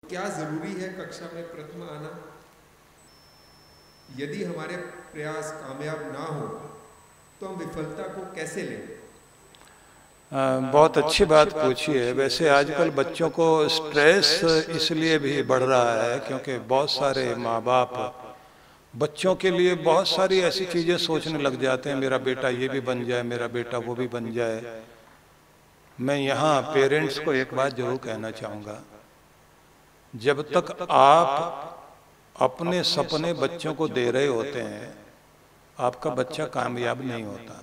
क्या जरूरी है कक्षा में प्रथम आना? यदि हमारे प्रयास कामयाब ना हो तो हम विफलता को कैसे लें? बहुत अच्छी बात पूछी है। वैसे आजकल बच्चों को स्ट्रेस इसलिए भी बढ़ रहा है क्योंकि बहुत सारे माँ बाप बच्चों के लिए बहुत सारी ऐसी चीज़ें सोचने लग जाते हैं, मेरा बेटा ये भी बन जाए, मेरा बेटा वो भी बन जाए। मैं यहाँ पेरेंट्स को एक बात जरूर कहना चाहूँगा, जब तक आप अपने सपने बच्चों को दे रहे होते हैं आपका बच्चा कामयाब नहीं होता।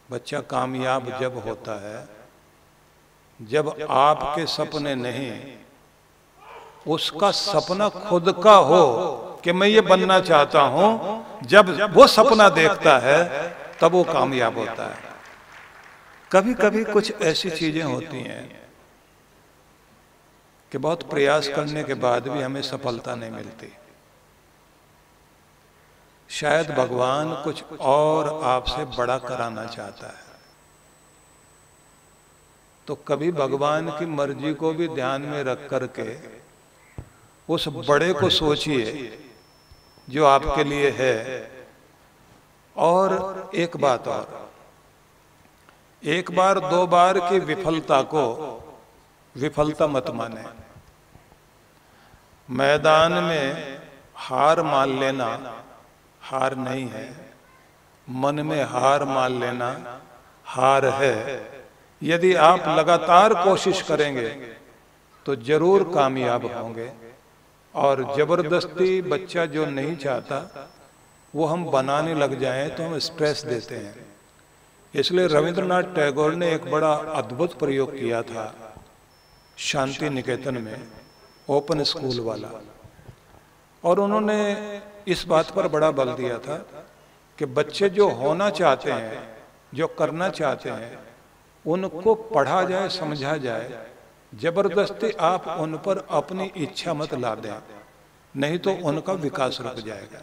बच्चा कामयाब जब होता है जब आपके सपने नहीं, उसका सपना खुद का हो कि मैं ये बनना चाहता हूं, जब वो सपना देखता है तब वो कामयाब होता है। कभी कभी कुछ ऐसी चीजें होती हैं कि बहुत प्रयास करने के बाद भी हमें सफलता नहीं मिलती। शायद भगवान कुछ और आपसे बड़ा कराना चाहता है। तो कभी भगवान की मर्जी को भी ध्यान में रख करके उस बड़े को सोचिए जो आपके लिए है। और एक बात और, एक बार दो बार की विफलता को विफलता मत माने। मैदान में हार मान लेना हार नहीं है, मन में हार मान लेना हार है। यदि आप लगातार कोशिश करेंगे तो जरूर कामयाब होंगे। और जबरदस्ती बच्चा जो नहीं चाहता वो हम बनाने लग जाएं तो हम स्ट्रेस देते हैं। इसलिए रविंद्रनाथ टैगोर ने एक बड़ा अद्भुत प्रयोग किया था शांति निकेतन में, ओपन स्कूल वाला। और उन्होंने इस बात पर बड़ा बल दिया था कि बच्चे जो होना चाहते हैं, जो करना चाहते हैं, उनको पढ़ा जाए, समझा जाए। जबरदस्ती आप उन पर अपनी इच्छा मत ला दें, नहीं तो उनका विकास रुक जाएगा।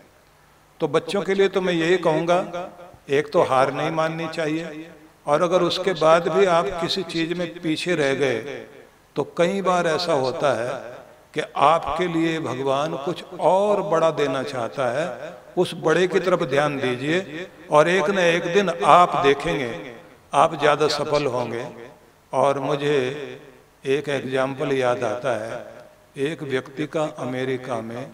तो बच्चों के लिए तो मैं यही कहूँगा, एक तो हार नहीं माननी चाहिए, और अगर उसके बाद भी आप किसी चीज में पीछे रह गए तो कई बार ऐसा होता है कि आपके लिए भगवान कुछ और बड़ा देना चाहता है। उस बड़े की तरफ ध्यान दीजिए और एक न एक दिन आप देखेंगे आप ज्यादा सफल होंगे। और मुझे एक एग्जाम्पल याद आता है, एक व्यक्ति का अमेरिका में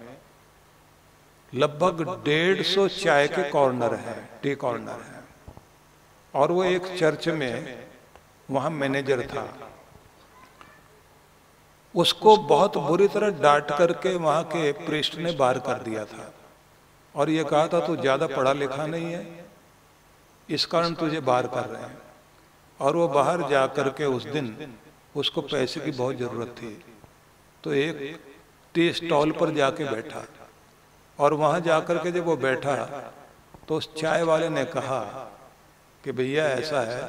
लगभग 150 चाय के कॉर्नर है, टी कॉर्नर है, और वो एक चर्च में वहां मैनेजर था। उसको बहुत बुरी तरह डांट करके वहां के प्रीस्ट ने बाहर कर दिया था और ये कहा था तू ज्यादा पढ़ा लिखा नहीं है, इस कारण तुझे बाहर कर रहे हैं। और वो बाहर जा करके उस दिन उसको पैसे की बहुत जरूरत थी, तो एक टी स्टॉल पर जाके बैठा। और वहां जाकर के जब वो बैठा तो उस चाय वाले ने कहा कि भैया ऐसा है,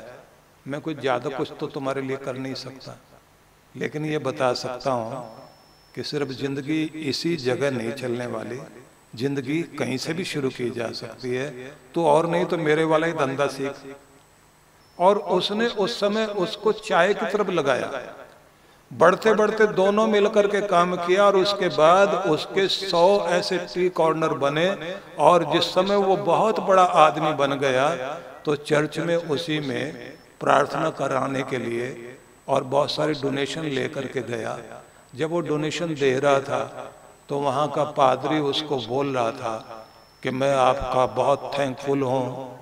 मैं कुछ ज्यादा कुछ तो तुम्हारे लिए कर नहीं सकता, लेकिन ये बता सकता हूँ कि सिर्फ जिंदगी इसी जगह नहीं चलने वाली, जिंदगी कहीं से भी शुरू की जा सकती है। तो और नहीं तो मेरे वाला ही धंधा सीख। और उसने उस समय उसको चाय की तरफ लगाया। बढ़ते बढ़ते दोनों मिलकर के काम किया और उसके बाद उसके 100 ऐसे टी कॉर्नर बने। और जिस समय वो बहुत बड़ा आदमी बन गया तो चर्च में उसी में प्रार्थना कराने के लिए और बहुत सारे डोनेशन लेकर के गया। जब वो डोनेशन दे रहा था तो वहाँ का पादरी उसको बोल रहा था कि मैं आपका बहुत थैंकफुल हूँ,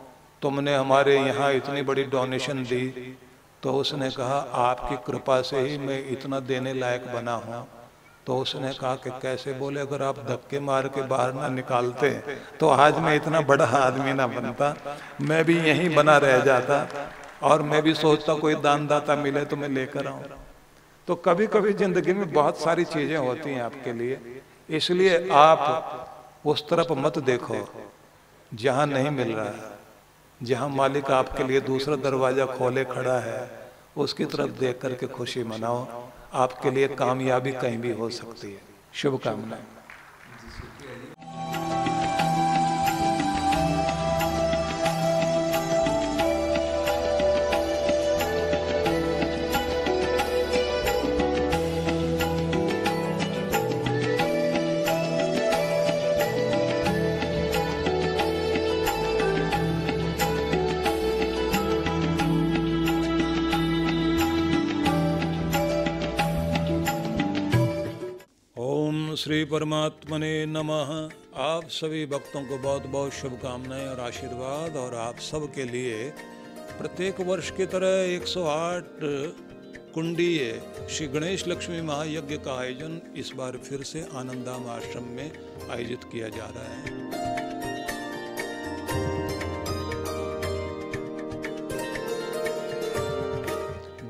तुमने हमारे यहाँ इतनी बड़ी डोनेशन दी। तो उसने कहा आपकी कृपा से ही मैं इतना देने लायक बना हूँ। तो उसने कहा कि कैसे? बोले अगर आप धक्के मार के बाहर ना निकालते तो आज मैं इतना बड़ा आदमी ना बनता, मैं भी यहीं बना रह जाता और मैं भी सोचता कोई दानदाता मिले तो मैं लेकर आऊं। तो कभी कभी जिंदगी में बहुत सारी चीजें होती हैं आपके लिए, इसलिए आप उस तरफ मत देखो जहां नहीं मिल रहा है। जहां मालिक आपके लिए दूसरा दरवाजा खोले खड़ा है उसकी तरफ देख करके खुशी मनाओ, आपके लिए कामयाबी कहीं भी हो सकती है। शुभकामनाएं। ओम श्री परमात्मने नमः। आप सभी भक्तों को बहुत बहुत शुभकामनाएं और आशीर्वाद। और आप सब के लिए प्रत्येक वर्ष की तरह 108 कुंडीय श्री गणेश लक्ष्मी महायज्ञ का आयोजन इस बार फिर से आनंदधाम आश्रम में आयोजित किया जा रहा है।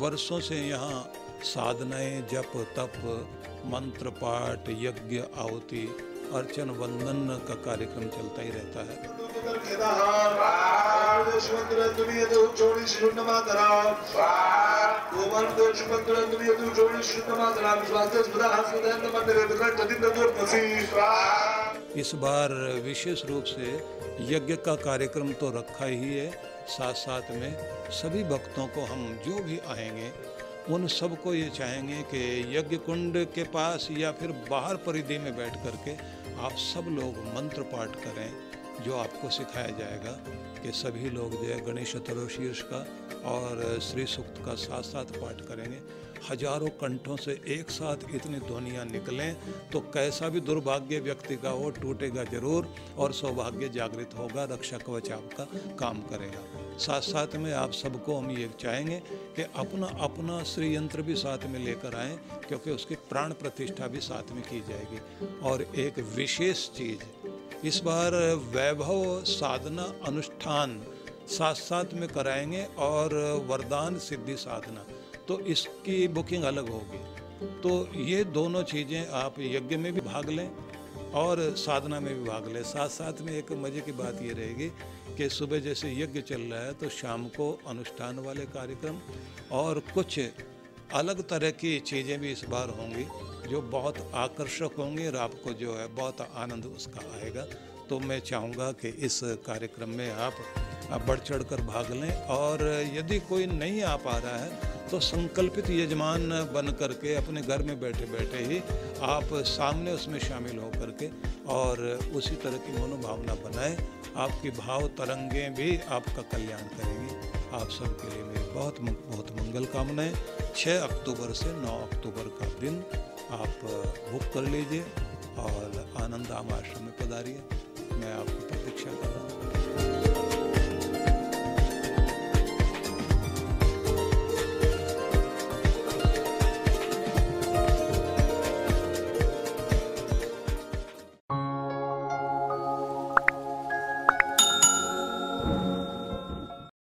वर्षों से यहाँ साधनाएं, जप तप, मंत्र पाठ, यज्ञ, आहुति, अर्चन, वंदन का कार्यक्रम चलता ही रहता है। इस बार विशेष रूप से यज्ञ का कार्यक्रम तो रखा ही है, साथ साथ में सभी भक्तों को हम जो भी आएंगे उन सबको ये चाहेंगे कि यज्ञ कुंड के पास या फिर बाहर परिधि में बैठ करके आप सब लोग मंत्र पाठ करें, जो आपको सिखाया जाएगा कि सभी लोग जो है गणेश चतुर्शीर्ष का और श्री सूक्त का साथ साथ पाठ करेंगे। हजारों कंठों से एक साथ इतनी ध्वनियाँ निकलें तो कैसा भी दुर्भाग्य व्यक्ति का हो टूटेगा जरूर और सौभाग्य जागृत होगा, रक्षा कवच आपका काम करेगा। साथ साथ में आप सबको हम ये चाहेंगे कि अपना अपना श्री यंत्र भी साथ में लेकर आएँ, क्योंकि उसकी प्राण प्रतिष्ठा भी साथ में की जाएगी। और एक विशेष चीज़ इस बार वैभव साधना अनुष्ठान साथ साथ में कराएंगे और वरदान सिद्धि साधना, तो इसकी बुकिंग अलग होगी। तो ये दोनों चीज़ें आप यज्ञ में भी भाग लें और साधना में भी भाग लें। साथ साथ में एक मज़े की बात ये रहेगी कि सुबह जैसे यज्ञ चल रहा है तो शाम को अनुष्ठान वाले कार्यक्रम और कुछ अलग तरह की चीज़ें भी इस बार होंगी जो बहुत आकर्षक होंगी और आपको जो है बहुत आनंद उसका आएगा। तो मैं चाहूँगा कि इस कार्यक्रम में आप बढ़ चढ़ कर भाग लें। और यदि कोई नहीं आ पा रहा है तो संकल्पित यजमान बन करके अपने घर में बैठे बैठे ही आप सामने उसमें शामिल हो करके और उसी तरह की मनोभावना बनाएं। आपकी भाव तरंगें भी आपका कल्याण करेंगी। आप सबके लिए मेरी बहुत बहुत मंगल कामनाएं। 6 अक्टूबर से 9 अक्टूबर का दिन आप बुक कर लीजिए और आनंदधाम आश्रम में पधारिए। मैं आपकी प्रतीक्षा कर रहा हूँ।